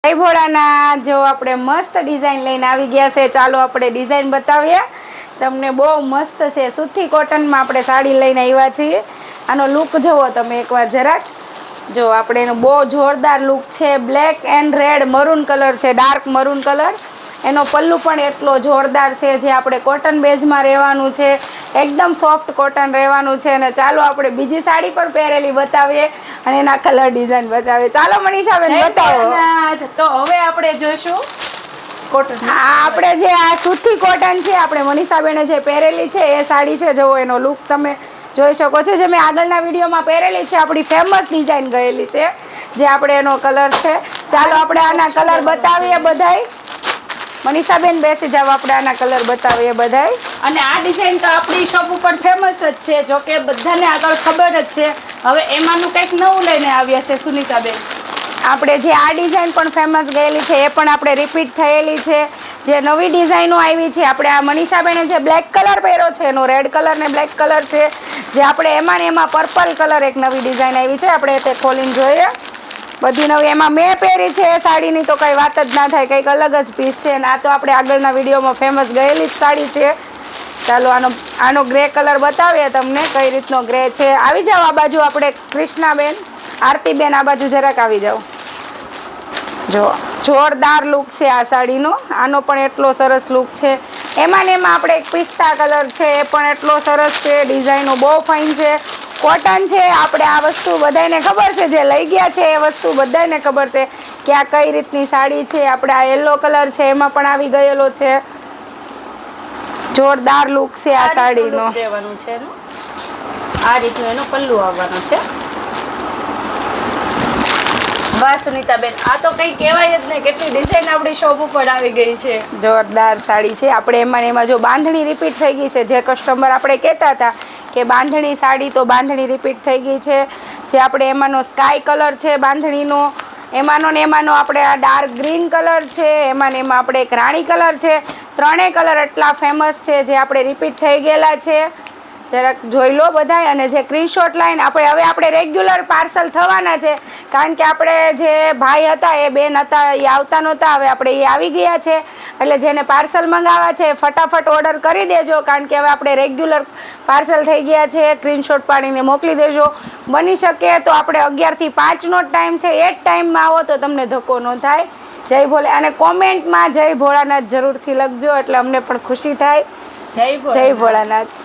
જય ભોળાનાથ। જો આપણે મસ્ત ડિઝાઇન લઈને આવી ગયા છે, ચાલો આપણે ડિઝાઇન બતાવીએ તમને। બહુ મસ્ત છે, સુથી કોટનમાં આપણે સાડી લઈને આવ્યા છીએ। આનો લુક જુઓ તમે એકવાર જરાક। જો આપણે એનો બહુ જોરદાર લુક છે, black and red maroon colour છે, ડાર્ક મરૂન કલર। એનો પલ્લુ પણ એટલો જોરદાર છે, જે આપણે કોટન બેઝમાં રહેવાનું છે, એકદમ સોફ્ટ કોટન રહેવાનું છે। અને ચાલો આપણે બીજી સાડી પણ પહેરેલી બતાવીએ અને એના કલર ડિઝાઇન બતાવીએ। ચાલો મનીષાબેન બતાવો। તો હવે આપણે જોઈશું કોટન। આપણે જે આ સુથી કોટન છે, આપણે મનીષાબેને જે પહેરેલી છે એ સાડી છે। જુઓ એનો લુક તમે જોઈ શકો છો, જે મેં આગળના વિડીયોમાં પહેરેલી છે, આપણી ફેમસ ડિઝાઇન ગયેલી છે, જે આપણે એનો કલર છે। ચાલો આપણે આના કલર બતાવીએ બધાય। મનીષાબેન બેસી જાવ, આપણે આના કલર બતાવીએ બધાય। અને આ ડિઝાઇન તો આપણી શોપ ઉપર ફેમસ જ છે, જો કે બધાને આગળ ખબર જ છે। હવે એમાંનું કંઈક નવું લઈને આવ્યા છે સુનીતાબેન। આપણે જે આ ડિઝાઇન પણ ફેમસ ગયેલી છે એ પણ આપણે રિપીટ થયેલી છે। જે નવી ડિઝાઇનો આવી છે, આપણે આ મનીષાબેને જે બ્લેક કલર પહેર્યો છે એનો રેડ કલર ને બ્લેક કલર છે, જે આપણે એમાં ને એમાં પર્પલ કલર એક નવી ડિઝાઇન આવી છે, આપણે તે ખોલીને જોઈએ બધી નવી। એમાં મેં પહેરી છે એ સાડીની તો કંઈ વાત જ ના થાય, કંઈક અલગ જ પીસ છે। અને આ તો આપણે આગળના વિડીયોમાં ફેમસ ગયેલી જ સાડી છે। ચાલો આનો ગ્રે કલર બતાવીએ તમને, કઈ રીતનો ગ્રે છે। આવી જાઓ આ બાજુ, આપણે કૃષ્ણાબેન, આરતીબેન આ બાજુ જરાક આવી જાઓ। જો જોરદાર લુક છે આ સાડીનો, આનો પણ એટલો સરસ લુક છે। એમાં ને એમાં આપણે એક પિસ્તા કલર છે, એ પણ એટલો સરસ છે, ડિઝાઇનો બહુ ફાઇન છે, કોટન છે। આપણે આ વસ્તુ બધાને ખબર છે, જે લઈ ગયા છે એ વસ્તુ બધાને ખબર છે કે આ કઈ રીતની સાડી છે। આપણે આ યલો કલર છે એમાં પણ આવી ગયેલો છે, જોરદાર લુક છે આ સાડીનો। આ રીતનું એનો પલ્લુ આવવાનો છે। વાહ સુનીતાબેન, આ તો કંઈ કહેવાય જ નહીં, કેટલી ડિઝાઇન આપણી શોપ ઉપર આવી ગઈ છે। જોરદાર સાડી છે। આપણે એમાં ને એમાં જો બાંધણી રિપીટ થઈ ગઈ છે, જે કસ્ટમર આપણે કહેતા હતા કે બાંધણી સાડી, તો બાંધણી રિપીટ થઈ ગઈ છે। જે આપણે એમાંનો સ્કાય કલર છે બાંધણીનો, એમાંનો ને એમાંનો આપણે આ ડાર્ક ગ્રીન કલર છે, એમાં ને એમાં આપણે એક રાણી કલર છે। ત્રણેય કલર એટલા ફેમસ છે, જે આપણે રિપીટ થઈ ગયેલા છે, જરાક જોઈ લો બધાય। અને જે સ્ક્રીનશોટ લાઈન આપણે રેગ્યુલર પાર્સલ થવાના છે, કારણ કે આપણે જે ભાઈ હતા એ બેન હતા એ આવતા નહોતા, હવે આપણે એ આવી ગયા છે। એટલે જેને પાર્સલ મંગાવવા છે ફટાફટ ઓર્ડર કરી દેજો, કારણ કે હવે આપણે રેગ્યુલર પાર્સલ થઈ ગયા છે। સ્ક્રીનશોટ પાડીને મોકલી દેજો। બની શકે તો આપણે 11 થી 5નો ટાઈમ છે, એ જ ટાઈમમાં આવો તો તમને ધક્કો ન થાય। જય ભોલે, અને કોમેન્ટમાં જય ભોળાનાથ જરૂરથી લખજો, એટલે અમને પણ ખુશી થાય। જય ભોળાનાથ।